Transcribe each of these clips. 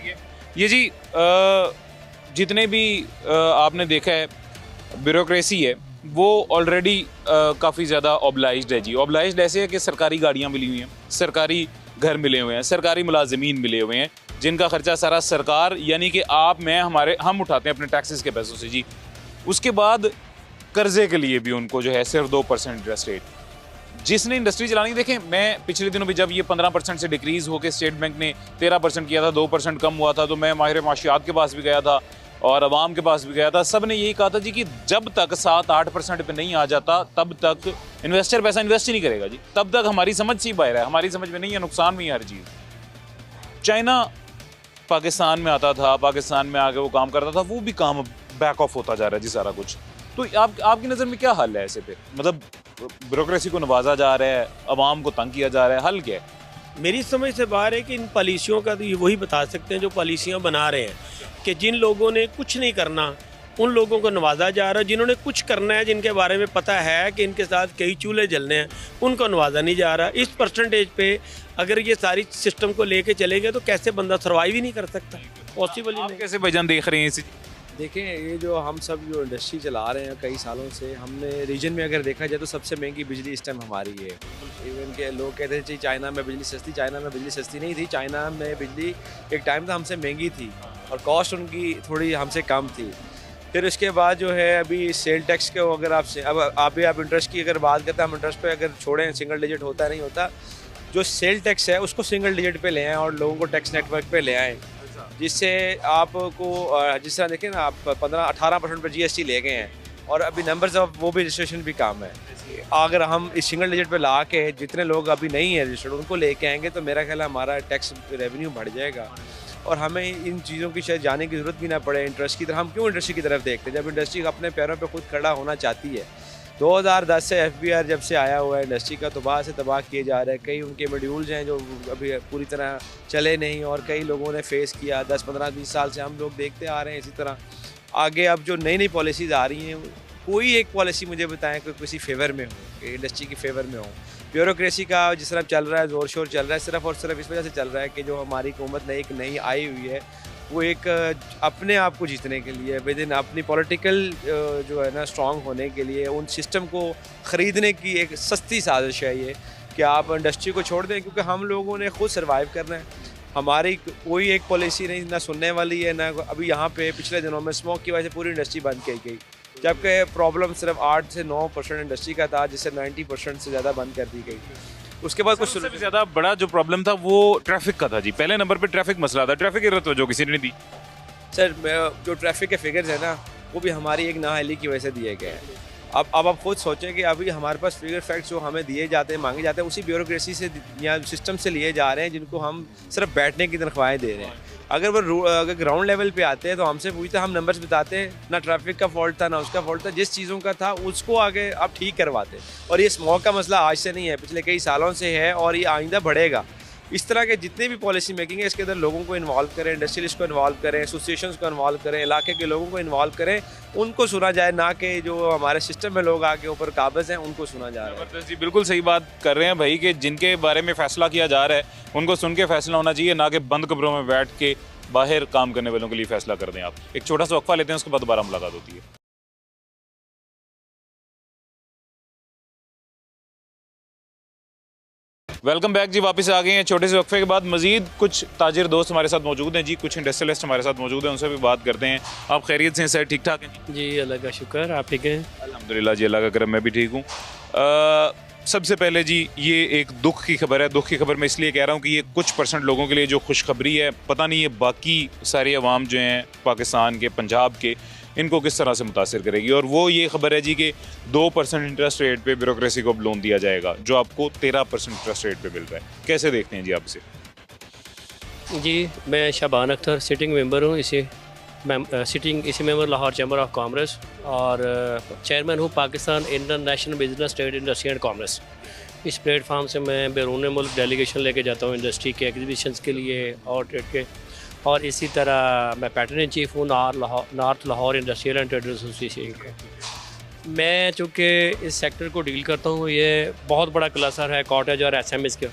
ये जी जितने भी आपने देखा है ब्यूरोक्रेसी है वो ऑलरेडी काफ़ी ज़्यादा ऑब्लाइज्ड है जी। ऑब्लाइज्ड ऐसे है कि सरकारी गाड़ियाँ मिली हुई हैं, सरकारी घर मिले हुए हैं, सरकारी मुलाजिमीन मिले हुए हैं, जिनका खर्चा सारा सरकार यानी कि आप मैं हम उठाते हैं अपने टैक्सेस के पैसों से जी। उसके बाद कर्जे के लिए भी उनको जो है सिर्फ 2% इंटरेस्ट रेट। जिसने इंडस्ट्री चलानी, देखें मैं पिछले दिनों भी जब ये 15% से डिक्रीज़ होकर स्टेट बैंक ने 13% किया था, 2% कम हुआ था, तो मैं माहिर माशियात के पास भी गया था और अवाम के पास भी गया था। सब ने यही कहा था जी कि जब तक 7-8% पे नहीं आ जाता तब तक इन्वेस्टर पैसा इन्वेस्ट ही नहीं करेगा जी। तब तक हमारी समझ से ही बाहर है, हमारी समझ में नहीं है, नुकसान में ही हर चीज़। चाइना पाकिस्तान में आता था, पाकिस्तान में आके वो काम करता था, वो भी काम बैक ऑफ होता जा रहा है जी सारा कुछ। तो आपकी नज़र में क्या हल है ऐसे पे? मतलब ब्यूरोक्रेसी को नवाजा जा रहा है, अवाम को तंग किया जा रहा है, हल क्या है? मेरी समझ से बाहर है कि इन पॉलिसियों का तो ये वही बता सकते हैं जो पॉलिसियाँ बना रहे हैं, कि जिन लोगों ने कुछ नहीं करना उन लोगों को नवाजा जा रहा है, जिन्होंने कुछ करना है, जिनके बारे में पता है कि इनके साथ कई चूल्हे जलने हैं, उनको नवाजा नहीं जा रहा। इस परसेंटेज पे अगर ये सारी सिस्टम को लेके चलेंगे तो कैसे बंदा सर्वाइव ही नहीं कर सकता, पॉसिबल ही आप नहीं। कैसे भाईजान देख रहे हैं इसे? देखें, ये जो हम सब जो इंडस्ट्री चला रहे हैं कई सालों से, हमने रीजन में अगर देखा जाए तो सबसे महंगी बिजली इस टाइम हमारी है। इवन के लोग कहते थे चाइना में बिजली सस्ती, चाइना में बिजली सस्ती नहीं थी। चाइना में बिजली एक टाइम था हमसे महंगी थी और कॉस्ट उनकी थोड़ी हमसे कम थी। फिर उसके बाद जो है अभी सेल टैक्स के अगर आप इंटरेस्ट की अगर बात करते हैं, हम इंटरेस्ट पे अगर छोड़ें सिंगल डिजिट होता नहीं होता, जो सेल टैक्स है उसको सिंगल डिजिट पे ले आएँ और लोगों को टैक्स नेटवर्क पे ले आएँ, जिससे आपको जिस तरह देखें ना आप 15-18% पर जीएसटी ले गए हैं और अभी नंबर्स ऑफ वो भी रजिस्ट्रेशन भी काम है। अगर हम इस सिंगल डिजिट पे ला के जितने लोग अभी नहीं है रजिस्टर्ड उनको लेके आएंगे तो मेरा ख्याल है हमारा टैक्स रेवेन्यू बढ़ जाएगा और हमें इन चीज़ों की शायद जाने की ज़रूरत भी ना पड़े। इंडस्ट्री की तरफ हम क्यों इंडस्ट्री की तरफ देखते हैं जब इंडस्ट्री अपने पैरों पर खुद खड़ा होना चाहती है। 2010 से FBR जब से आया हुआ है इंडस्ट्री का, तबाह से तबाह किए जा रहे हैं। कई उनके मॉड्यूल्स हैं जो अभी पूरी तरह चले नहीं और कई लोगों ने फेस किया। 10-15-20 साल से हम लोग देखते आ रहे हैं इसी तरह। आगे अब जो नई नई पॉलिसीज़ आ रही हैं, कोई एक पॉलिसी मुझे बताएं कोई किसी फेवर में हो, इंडस्ट्री की फेवर में हो। ब्यूरोक्रेसी का जिस तरह चल रहा है, ज़ोर शोर चल रहा है, सिर्फ़ और सिर्फ इस वजह से चल रहा है कि जो हमारी हुकूमत ने एक नई आई हुई है वो एक अपने आप को जीतने के लिए विद इन अपनी पॉलिटिकल जो है ना स्ट्रॉन्ग होने के लिए उन सिस्टम को ख़रीदने की एक सस्ती साजिश है ये कि आप इंडस्ट्री को छोड़ दें, क्योंकि हम लोगों ने खुद सर्वाइव करना है। हमारी कोई एक पॉलिसी नहीं ना सुनने वाली है ना। अभी यहाँ पे पिछले दिनों में स्मोक की वजह से पूरी इंडस्ट्री बंद की गई, जबकि प्रॉब्लम सिर्फ 8 से 9% इंडस्ट्री का था, जिससे 90% से ज़्यादा बंद कर दी गई। उसके बाद कुछ सबसे ज़्यादा बड़ा जो प्रॉब्लम था वो ट्रैफिक का था जी। पहले नंबर पे ट्रैफिक मसला था, ट्रैफिक की जरूरत जो किसी ने नहीं दी। सर जो ट्रैफिक के फिगर्स है ना वो भी हमारी एक नाअहली की वजह से दिए गए हैं। अब आप खुद सोचें कि अभी हमारे पास फिगर फैक्ट्स जो हमें दिए जाते हैं, मांगे जाते हैं, उसी ब्यूरोक्रेसी से या सिस्टम से लिए जा रहे हैं जिनको हम सिर्फ बैठने की तनख्वाहें दे रहे हैं। अगर ग्राउंड लेवल पे आते हैं तो हमसे पूछते हम नंबर्स बताते हैं, ना ट्रैफिक का फॉल्ट था ना उसका फॉल्ट था, जिस चीज़ों का था उसको आगे आप ठीक करवाते। और ये स्मोक का मसला आज से नहीं है, पिछले कई सालों से है और ये आइंदा बढ़ेगा। इस तरह के जितने भी पॉलिसी मेकिंग है इसके अंदर लोगों को इन्वॉल्व करें, इंडस्ट्रियलिस्ट को इन्वॉल्व करें, एसोसिएशंस को इन्वॉल्व करें, इलाके के लोगों को इन्वॉल्व करें, उनको सुना जाए, ना कि जो हमारे सिस्टम में लोग आके ऊपर काबिज हैं उनको सुना जा रहा है। जी बिल्कुल सही बात कर रहे हैं भाई कि जिनके बारे में फ़ैसला किया जा रहा है उनको सुन के फैसला होना चाहिए, ना कि बंद कमरों में बैठ के बाहर काम करने वालों के लिए फैसला कर दें आप। एक छोटा सा वक्फा लेते हैं, उसके बाद दोबारा मुलाकात होती है। वेलकम बैक जी, वापस आ गए हैं छोटे से वक्फे के बाद। मजीद कुछ ताजिर दोस्त हमारे साथ मौजूद हैं जी, कुछ इंडस्ट्रियलिस्ट हमारे साथ मौजूद हैं, उनसे भी बात करते हैं। आप खैरियत से हैं सर? ठीक ठाक हैं जी, अल्लाह का शुक्र, आप ठीक हैं? अल्हम्दुलिल्लाह जी, अल्लाह का करम, मैं भी ठीक हूँ। सबसे पहले जी ये एक दुख की खबर है। दुख की खबर मैं इसलिए कह रहा हूँ कि ये कुछ % लोगों के लिए जो खुशखबरी है, पता नहीं ये बाकी सारी अवाम जो हैं पाकिस्तान के, पंजाब के, इनको किस तरह से मुतासिर करेगी। और वो ये खबर है जी कि 2% इंटरेस्ट रेट पे ब्यूरोक्रेसी को लोन दिया जाएगा, जो आपको 13% इंटरेस्ट रेट पे मिल रहा है। कैसे देखते हैं जी आप इसे? जी, मैं शाबान अख्तर सिटिंग मेंबर हूँ इसी member Lahore chamber of commerce और चेयरमैन हूँ Pakistan international business trade industry and commerce. इस प्लेटफार्म से मैं बैरून मुल्क डेलीगेशन लेके जाता हूँ इंडस्ट्री के एग्जीबिशंस के लिए और ट्रेड के, और इसी तरह मैं पैटर्न इन चीफ हूँ north Lahore industrial and trader association का। मैं चूँकि इस सेक्टर को डील करता हूँ, ये बहुत बड़ा क्लस्टर है कॉटेज और SMEs का,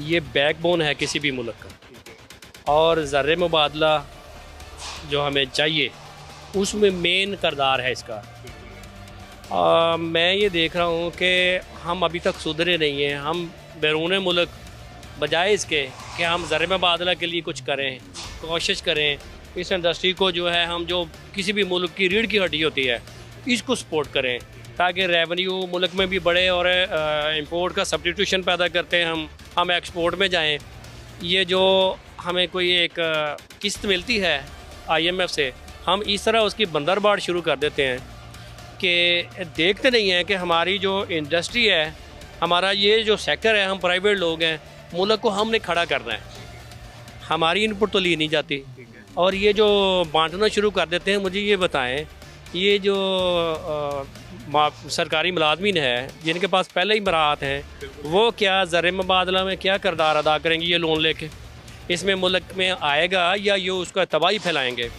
ये बैकबोन है किसी भी मुल्क का। और ज़र मुबादला जो हमें चाहिए उसमें मेन किरदार है इसका। मैं ये देख रहा हूँ कि हम अभी तक सुधरे नहीं हैं। हम बैरून मुल्क बजाय इसके कि हम ज़र मुबादला के लिए कुछ करें, कोशिश करें इस इंडस्ट्री को जो है हम जो किसी भी मुल्क की रीढ़ की हड्डी होती है इसको सपोर्ट करें ताकि रेवेन्यू मुल्क में भी बढ़े और इंपोर्ट का सब्स्टिट्यूशन पैदा करते हैं हम एक्सपोर्ट में जाएं। ये जो हमें कोई एक किस्त मिलती है IMF से, हम इस तरह उसकी बंदरबाट शुरू कर देते हैं कि देखते नहीं हैं कि हमारी जो इंडस्ट्री है, हमारा ये जो सेक्टर है, हम प्राइवेट लोग हैं, मुल्क को हमने खड़ा करना है, हमारी इनपुट तो ली नहीं जाती और ये जो बांटना शुरू कर देते हैं। मुझे ये बताएं, ये जो सरकारी मुलाजमीन है जिनके पास पहले ही बरात हैं, वो क्या ज़र मुबादला में क्या किरदार अदा करेंगे ये लोन लेके? इसमें मुल्क में आएगा या ये उसका तबाही फैलाएंगे?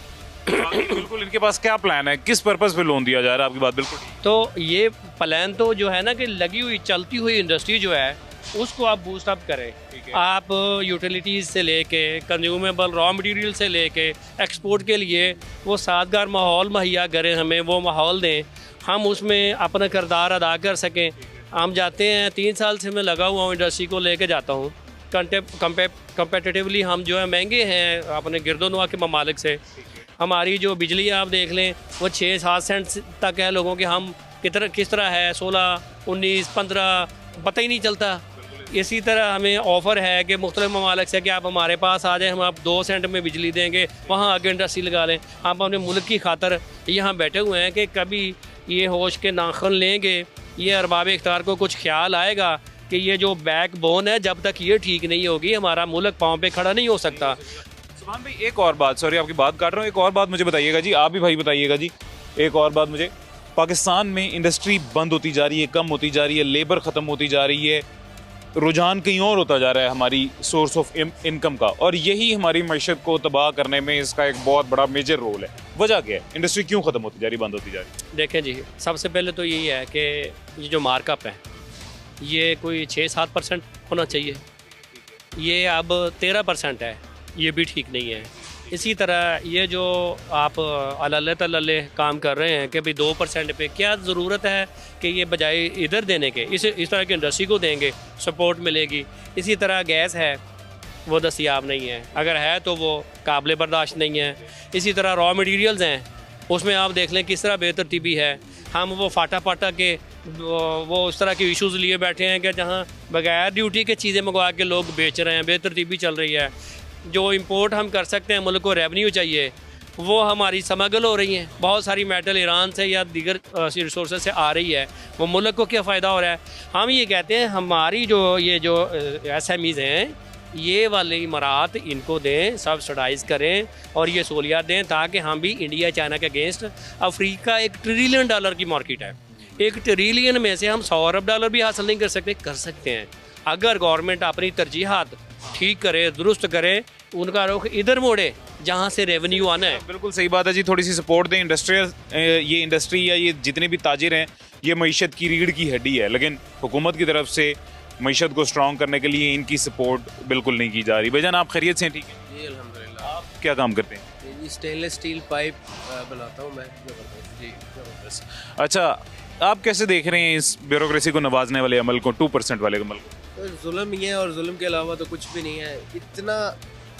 बिल्कुल, इनके पास क्या प्लान है, किस पर्पस पे लोन दिया जा रहा है? आपकी बात बिल्कुल ठीक। तो ये प्लान तो जो है ना कि लगी हुई चलती हुई इंडस्ट्री जो है उसको आप बूस्ट अप करें। आप यूटिलिटीज़ से लेके कंज्यूमेबल रॉ मटेरियल से लेके एक्सपोर्ट के लिए वो साजगार माहौल मुहैया करें, हमें वो माहौल दें, हम उसमें अपना किरदार अदा कर सकें। हम जाते हैं, 3 साल से मैं लगा हुआ हूँ इंडस्ट्री को लेके जाता हूँ। कंपेटिटिवली हम जो है महंगे हैं अपने गिरदोनवा के ममालिक से। हमारी जो बिजली आप देख लें वो 6-7 सेंट तक है लोगों के, हम किस तरह है 16, 19, 15 पता ही नहीं चलता। इसी तरह हमें ऑफ़र है कि मुख्तलिफ ममालिक से कि आप हमारे पास आ जाएं, हम आप 2 सेंट में बिजली देंगे, वहाँ आगे इंडस्ट्री लगा लें। हम अपने मुल्क की खातर यहाँ बैठे हुए हैं कि कभी ये होश के नाखन लेंगे, ये अरबाब इख्तियार को कुछ ख्याल आएगा कि ये जो बैक बोन है जब तक ये ठीक नहीं होगी हमारा मुल्क पाँव पे खड़ा नहीं हो सकता। सुभान भाई, एक और बात, सॉरी आपकी बात काट रहा हूँ, एक और बात मुझे बताइएगा जी, आप भी भाई बताइएगा जी। एक और बात मुझे, पाकिस्तान में इंडस्ट्री बंद होती जा रही है, कम होती जा रही है, लेबर ख़त्म होती जा रही है, रुझान कहीं और होता जा रहा है हमारी सोर्स ऑफ इनकम का, और यही हमारी मैशत को तबाह करने में इसका एक बहुत बड़ा मेजर रोल है। वजह क्या है, इंडस्ट्री क्यों ख़त्म होती जा रही, बंद होती जा रही है? देखें जी, सबसे पहले तो यही है कि ये जो मार्कअप है ये कोई 6-7% होना चाहिए, ये अब 13% है, ये भी ठीक नहीं है। इसी तरह ये जो आप अल्ले तल्ले काम कर रहे हैं कि भाई 2% पे क्या ज़रूरत है कि ये बजाय इधर देने के इस तरह की इंडस्ट्री को देंगे, सपोर्ट मिलेगी। इसी तरह गैस है वो दस्तियाब नहीं है, अगर है तो वो काबिल बर्दाश्त नहीं है। इसी तरह रॉ मटेरियल्स हैं, उसमें आप देख लें किस तरह बेतरतीबी है। हम वो फाटा फाटा के वो उस तरह के इश्यूज़ लिए बैठे हैं कि जहाँ बगैर ड्यूटी के चीज़ें मंगवा के लोग बेच रहे हैं, बेतरतीबी चल रही है। जो इंपोर्ट हम कर सकते हैं, मुल्क को रेवेन्यू चाहिए, वो हमारी स्मगल हो रही हैं। बहुत सारी मेटल ईरान से या दीगर रिसोर्स से आ रही है, वो मुल्क को क्या फ़ायदा हो रहा है? हम ये कहते हैं हमारी जो ये जो SMEs हैं, ये वाली इमारात इनको दें, सब्सिडाइज़ करें और ये सहूलियात दें ताकि हम भी इंडिया चाइना के अगेंस्ट, अफ्रीका $1 ट्रिलियन की मार्केट है, 1 ट्रिलियन में से हम $100 अरब भी हासिल नहीं कर सकते हैं। अगर गवर्नमेंट अपनी तरजीहात ठीक करे, दुरुस्त करे, उनका रुख इधर मोड़े जहाँ से रेवेन्यू आना है। बिल्कुल सही बात है जी, थोड़ी सी सपोर्ट दें इंडस्ट्रियल, ये इंडस्ट्री या ये जितने भी ताजिर हैं, ये मईशत की रीढ़ की हड्डी है, लेकिन हुकूमत की तरफ से मईशत को स्ट्रॉन्ग करने के लिए इनकी सपोर्ट बिल्कुल नहीं की जा रही। भाईजान आप खैरियत से हैं? ठीक है जी अल्हम्दुलिल्लाह। आप क्या काम करते हैं? जी स्टेनलेस स्टील पाइप बनाता हूँ मैं। जी अच्छा, आप कैसे देख रहे हैं इस ब्यूरोक्रेसी को नवाजने वाले अमल को, 2% वाले अमल को? तो जुल्म ही है और जुल्म के अलावा तो कुछ भी नहीं है।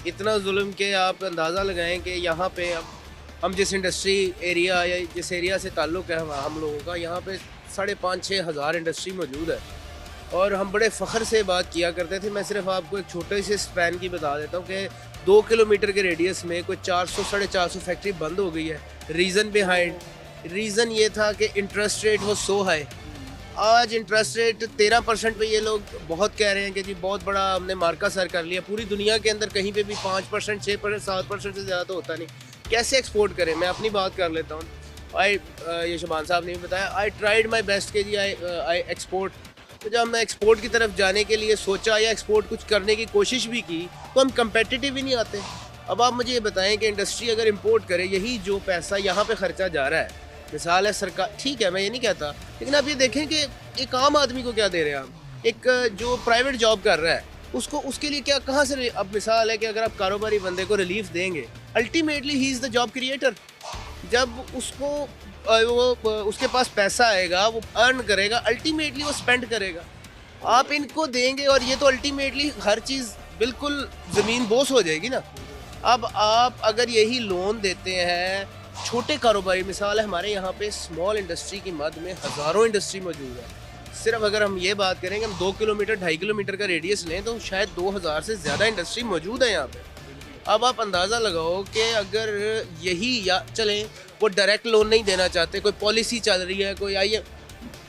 इतना जुल्म के आप अंदाज़ा लगाएं कि यहाँ पे अब हम जिस इंडस्ट्री एरिया या जिस एरिया से ताल्लुक़ है हम लोगों का, यहाँ पे 5,500-6 हज़ार इंडस्ट्री मौजूद है और हम बड़े फ़ख्र से बात किया करते थे। मैं सिर्फ आपको एक छोटे से स्पैन की बता देता हूँ कि 2 किलोमीटर के रेडियस में कोई 400-450 फैक्ट्री बंद हो गई है। रीज़न ये था कि इंटरेस्ट रेट वो सो हाई। आज इंटरेस्ट रेट 13% पे ये लोग बहुत कह रहे हैं कि जी बहुत बड़ा हमने मार्का सर कर लिया। पूरी दुनिया के अंदर कहीं पे भी 5%, 6%, 7% से ज़्यादा तो होता नहीं। कैसे एक्सपोर्ट करें? मैं अपनी बात कर लेता हूँ। ये शबान साहब ने भी बताया, आई ट्राइड माई बेस्ट के जी आई एक्सपोर्ट। तो जब मैं एक्सपोर्ट की तरफ जाने के लिए सोचा या एक्सपोर्ट कुछ करने की कोशिश भी की तो हम कंपेटिटिव ही नहीं आते। अब आप मुझे ये बताएं कि इंडस्ट्री अगर इंपोर्ट करे, यही जो पैसा यहाँ पे खर्चा जा रहा है, मिसाल है सरकार, ठीक है मैं ये नहीं कहता, लेकिन आप ये देखें कि एक आम आदमी को क्या दे रहे हैं हम। एक जो प्राइवेट जॉब कर रहा है उसको उसके लिए क्या कहाँ से अब मिसाल है कि अगर आप कारोबारी बंदे को रिलीफ देंगे, ultimately he is the job creator. जब उसको उसके पास पैसा आएगा, वो अर्न करेगा, अल्टीमेटली वो स्पेंड करेगा। आप इनको देंगे और ये तो अल्टीमेटली हर चीज़ बिल्कुल ज़मीन बोस हो जाएगी ना। अब आप अगर यही लोन देते हैं छोटे कारोबारी, मिसाल है हमारे यहाँ पे स्मॉल इंडस्ट्री की मद में हज़ारों इंडस्ट्री मौजूद है। सिर्फ अगर हम ये बात करें कि हम 2 किलोमीटर 2.5 किलोमीटर का रेडियस लें तो शायद 2000 से ज़्यादा इंडस्ट्री मौजूद है यहाँ पे। अब आप अंदाज़ा लगाओ कि अगर यही या चलें वो डायरेक्ट लोन नहीं देना चाहते, कोई पॉलिसी चल रही है, कोई आइए,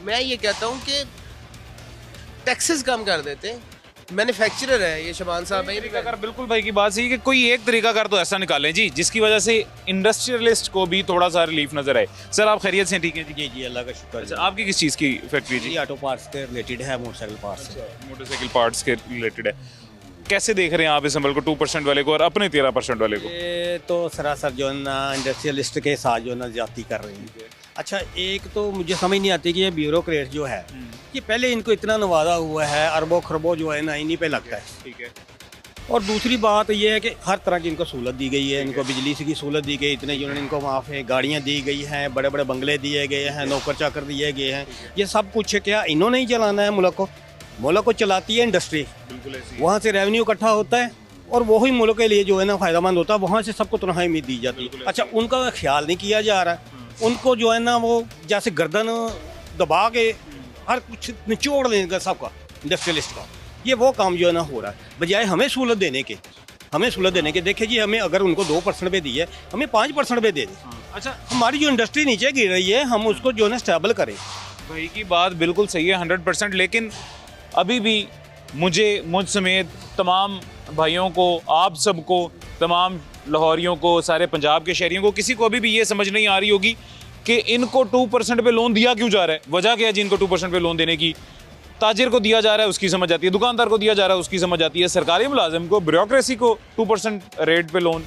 मैं ये कहता हूँ कि टैक्सेस कम कर देते। मैन्युफैक्चरर है ये शबान साहब है, ये भी तरीकाकार, बिल्कुल भाई की बात सही कि कोई एक तरीकाकार तो ऐसा निकालें जी जिसकी वजह से इंडस्ट्रियलिस्ट को भी थोड़ा सा रिलीफ नजर आए। सर आप खैरियत से ठीक है जी? जी जी अल्लाह का शुक्र। अच्छा, आपकी किस चीज़ की फैक्ट्री है जी? जी ऑटो पार्ट्स के रिलेटेड है, मोटरसाइकिल पार्ट्स से। मोटरसाइकिल पार्ट्स के रिलेटेड है। कैसे देख रहे हैं आप इस अमल को, 2% वाले को और अपने 13% वाले को? ये तो सरासर जो है ना इंडस्ट्रियलिस्ट के साथ जो है ना ज्यादती कर रही है। अच्छा, एक तो मुझे समझ नहीं आती कि ये ब्यूरोक्रेट जो है कि पहले इनको इतना नवाजा हुआ है, अरबों खरबों जो है ना इन्हीं पे लगता है। ठीक है। और दूसरी बात ये है कि हर तरह की इनको सहूलत दी गई है, इनको बिजली से की सहूलत दी गई, इतने यूनिट इनको माफ़ है, गाड़ियाँ दी गई हैं, बड़े बड़े बंगले दिए गए हैं, नौकर चाकर दिए गए हैं। ये सब कुछ क्या इन्होंने ही चलाना है मुल्क को? मुल्क को चलाती है इंडस्ट्री, बिल्कुल ऐसी वहाँ से रेवेन्यू इकट्ठा होता है और वही मुल्क के लिए जो है ना फ़ायदेमंद होता है, वहाँ से सबको तनख्वाही उम्मीद दी जाती है। अच्छा, उनका ख्याल नहीं किया जा रहा है, उनको जो है ना वो जैसे गर्दन दबा के हर कुछ निचोड़ लेने का सबका इंडस्ट्रियलिस्ट का, ये वो काम जो है ना हो रहा है। बजाय हमें सहूलत देने के, देखिए जी, हमें अगर उनको 2% पे दी है, हमें 5% पे दे दें। अच्छा, हमारी जो इंडस्ट्री नीचे गिर रही है, हम उसको जो है ना स्टेबल करें। भाई की बात बिल्कुल सही है 100%, लेकिन अभी भी मुझ समेत तमाम भाइयों को, आप सबको, तमाम लाहौरियों को, सारे पंजाब के शहरियों को, किसी को अभी भी ये समझ नहीं आ रही होगी कि इनको 2% पे लोन दिया क्यों जा रहा है, वजह क्या है जी इनको 2% पे लोन देने की। ताजिर को दिया जा रहा है उसकी समझ आती है, दुकानदार को दिया जा रहा है उसकी समझ आती है, सरकारी मुलाजिम को, ब्यूरोक्रेसी को 2% रेट पे लोन